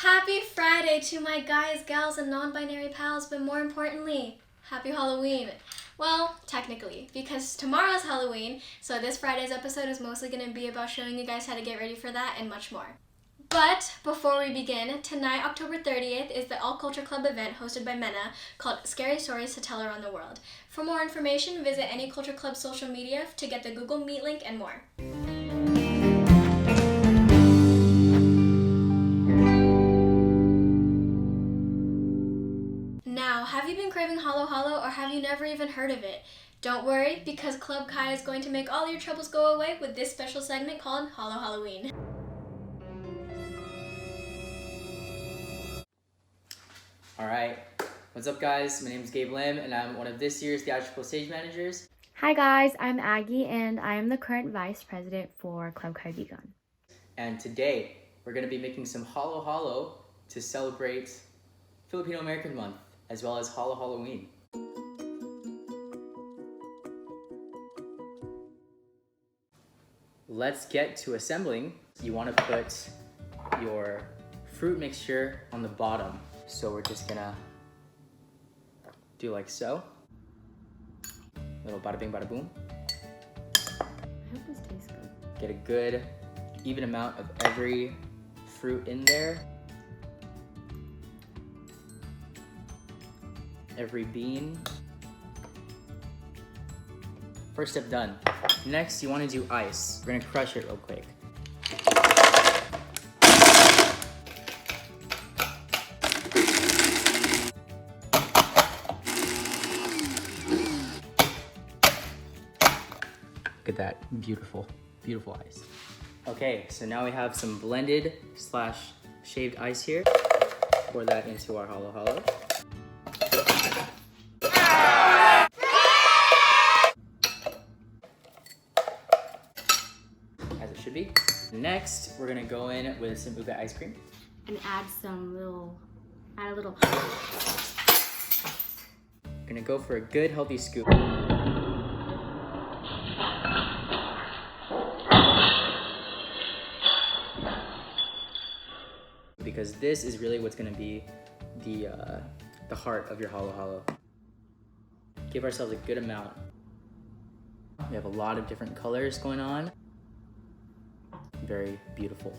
Happy Friday to my guys, gals, and non-binary pals, but more importantly, happy Halloween. Well, technically, because tomorrow's Halloween, so this Friday's episode is mostly going to be about showing you guys how to get ready for that and much more. But before we begin, tonight, October 30th, is the All Culture Club event hosted by Mena called Scary Stories to Tell Around the World. For more information, visit any Culture Club social media to get the Google Meet link and more. Now, have you been craving Halo Halo or have you never even heard of it? Don't worry, because Club Kai is going to make all your troubles go away with this special segment called Halo Halloween. Alright, what's up guys? My name is Gabe Lim and I'm one of this year's theatrical stage managers. Hi guys, I'm Aggie and I am the current vice president for Club Kaibigan. And today we're going to be making some Halo Halo to celebrate Filipino American Month as well as Halo Halloween. Let's get to assembling. You want to put your fruit mixture on the bottom. So we're just gonna do like so. Little bada bing bada boom. I hope this tastes good. Get a good even amount of every fruit in there. Every bean. First step done. Next, you want to do ice. We're gonna crush it real quick. Look at that beautiful, beautiful ice. Okay, so now we have some blended / shaved ice here. Pour that into our Halo Halo. As it should be. Next, we're gonna go in with some ube ice cream. And add a little. Gonna go for a good healthy scoop. Because this is really what's gonna be the heart of your Halo Halo. Give ourselves a good amount. We have a lot of different colors going on. Very beautiful.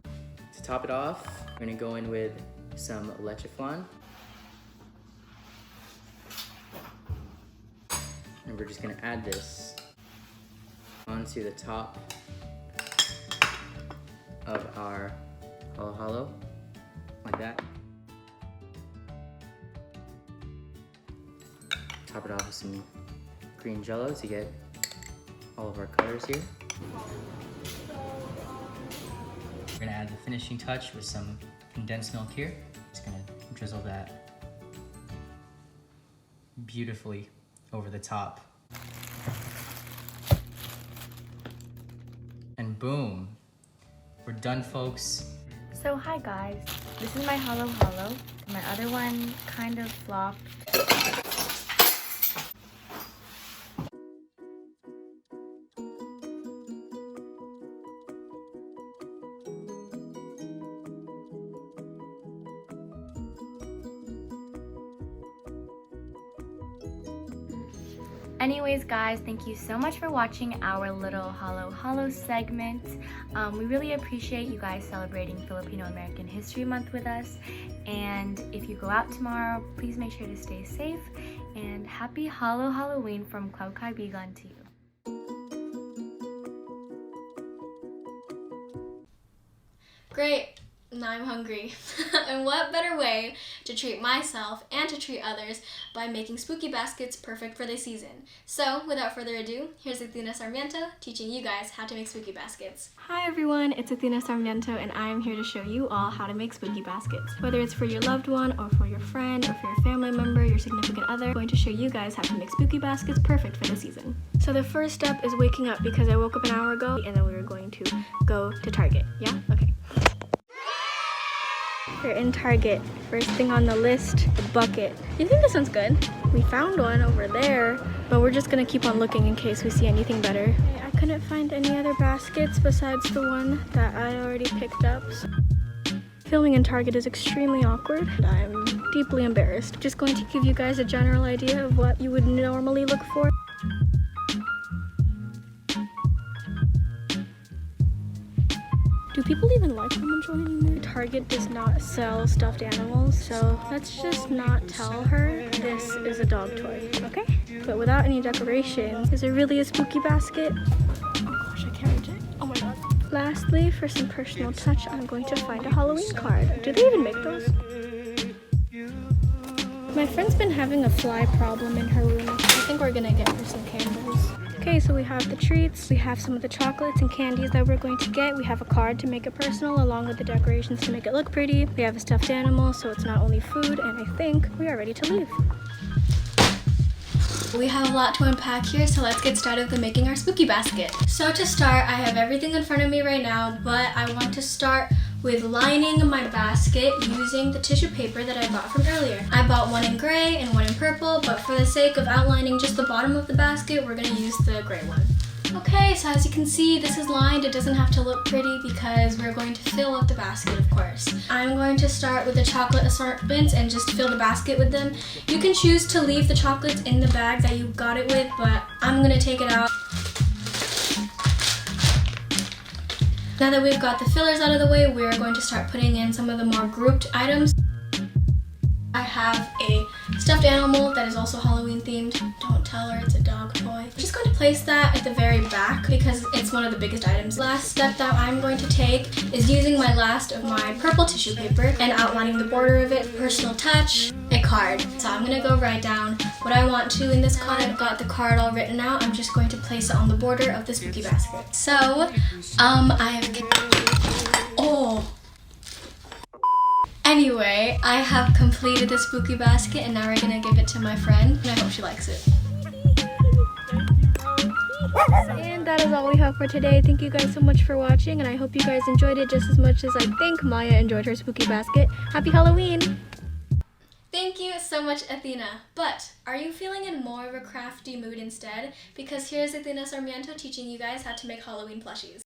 To top it off, we're gonna go in with some leche flan. And we're just gonna add this onto the top of our Halo Halo, like that. Top it off with some green jello to get all of our colors here. We're gonna add the finishing touch with some condensed milk here. Just gonna drizzle that beautifully over the top. And boom. We're done, folks. So hi guys, this is my Halo Halo. My other one kind of flopped. Anyways guys, thank you so much for watching our little Halo Halo segment. We really appreciate you guys celebrating Filipino American History Month with us. And if you go out tomorrow, please make sure to stay safe. And happy Halo Halloween from Club Kaibigan to you. Great. Now I'm hungry. And what better way to treat myself and to treat others by making spooky baskets perfect for the season. So without further ado, here's Athena Sarmiento teaching you guys how to make spooky baskets. Hi everyone, it's Athena Sarmiento and I am here to show you all how to make spooky baskets. Whether it's for your loved one or for your friend or for your family member, your significant other, I'm going to show you guys how to make spooky baskets perfect for the season. So the first step is waking up because I woke up an hour ago and then we were going to go to Target. Yeah? Okay. We're in Target. First thing on the list, the bucket. You think this one's good? We found one over there, but we're just gonna keep on looking in case we see anything better. I couldn't find any other baskets besides the one that I already picked up. So filming in Target is extremely awkward and I'm deeply embarrassed. Just going to give you guys a general idea of what you would normally look for. Do people even like Home and Joy anymore? Target does not sell stuffed animals, so let's just not tell her this is a dog toy, okay? But without any decoration, is it really a spooky basket? Oh gosh, I can't reach it. Oh my god. Lastly, for some personal touch, I'm going to find a Halloween card. Do they even make those? My friend's been having a fly problem in her room. I think we're gonna get her some candles. Okay, so we have the treats, we have some of the chocolates and candies that we're going to get. We have a card to make it personal along with the decorations to make it look pretty. We have a stuffed animal, so it's not only food, and I think we are ready to leave. We have a lot to unpack here, so let's get started with making our spooky basket. So to start, I have everything in front of me right now, but I want to start with lining my basket using the tissue paper that I bought from earlier. I bought one in gray and one in purple, but for the sake of outlining just the bottom of the basket, we're gonna use the gray one. Okay, so as you can see, this is lined. It doesn't have to look pretty because we're going to fill up the basket, of course. I'm going to start with the chocolate assortments and just fill the basket with them. You can choose to leave the chocolates in the bag that you got it with, but I'm gonna take it out. Now that we've got the fillers out of the way, we're going to start putting in some of the more grouped items. I have a stuffed animal that is also Halloween themed. Don't tell her it's a dog toy. I'm just going to place that at the very back because it's one of the biggest items. Last step that I'm going to take is using my last of my purple tissue paper and outlining the border of it. Personal touch, a card. So I'm gonna go write down what I want to in this card. I've got the card all written out. I'm just going to place it on the border of the spooky basket. So, Anyway, I have completed the spooky basket and now we're gonna give it to my friend and I hope she likes it. And that is all we have for today. Thank you guys so much for watching and I hope you guys enjoyed it just as much as I think Maya enjoyed her spooky basket. Happy Halloween! Thank you so much, Athena. But are you feeling in more of a crafty mood instead? Because here's Athena Sarmiento teaching you guys how to make Halloween plushies.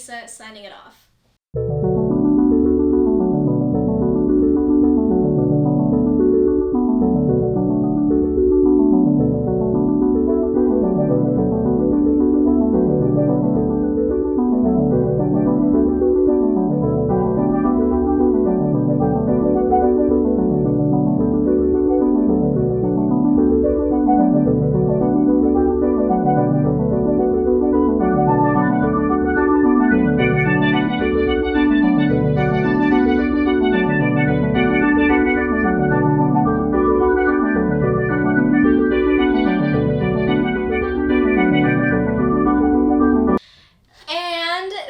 Lisa signing it off.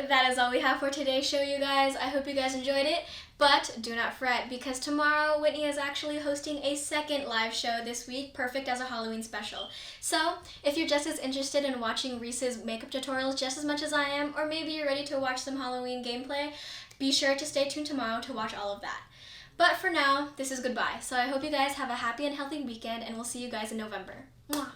That is all we have for today's show, you guys. I hope you guys enjoyed it, but do not fret, because tomorrow Whitney is actually hosting a second live show this week, perfect as a Halloween special. So if you're just as interested in watching Reese's makeup tutorials just as much as I am, or maybe you're ready to watch some Halloween gameplay, be sure to stay tuned tomorrow to watch all of that. But for now, this is goodbye. So I hope you guys have a happy and healthy weekend, and we'll see you guys in November. Mwah.